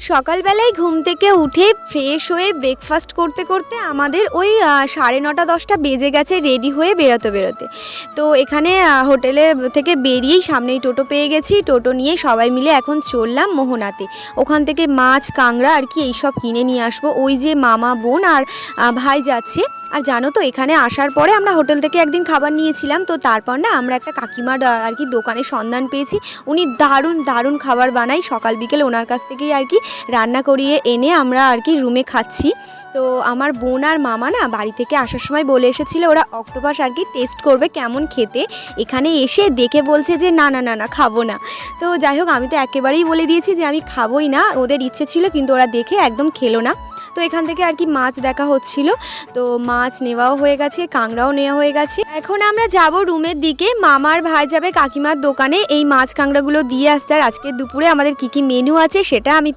সকালবেলায় ঘুম থেকে উঠে ফ্রেশ হয়ে ব্রেকফাস্ট করতে করতে আমাদের ওই 9:30-10টা বেজে গেছে রেডি হয়ে বেরোতে। তো এখানে হোটেলে থেকে বেরিয়েই সামনেই টোটো পেয়ে গেছি। টোটো নিয়ে সবাই মিলে এখন চললাম মোহনাতে। ওখান থেকে মাছ, কাঁকড়া আর কি এইসব কিনে নিয়ে আসবো। ওই যে মামা, বোন আর ভাই যাচ্ছে। আর জানো তো এখানে আসার পরে আমরা হোটেল থেকে একদিন খাবার নিয়েছিলাম, তো তারপর না আমরা একটা কাকিমার আর কি দোকানের সন্ধান পেয়েছি। উনি দারুণ খাবার বানায়, সকাল বিকেল ওনার কাছ থেকেই আর কি রান্না করিয়ে এনে আমরা আর কি রুমে খাচ্ছি। তো আমার বোন আর মামা না বাড়ি থেকে আসার সময় বলে এসেছিল ওরা অক্টোপাস আর কি টেস্ট করবে কেমন খেতে। এখানে এসে দেখে বলছে যে না খাবো না। তো যাই হোক, আমি তো একেবারেই বলে দিয়েছি যে আমি খাবোই না। ওদের ইচ্ছে ছিল কিন্তু ওরা দেখে একদম খেলো না। তো এখান থেকে আর কি মাছ দেখা হচ্ছিল, তো মাছ নেওয়াও হয়ে গেছে, কাঁকড়াও নেওয়া হয়ে গেছে। এখন আমরা যাব রুমের দিকে। মামার ভাই যাবে কাকিমার দোকানে এই মাছ কাঁকড়াগুলো দিয়ে আসতে। আর আজকে দুপুরে আমাদের কি মেনু আছে সেটা আমি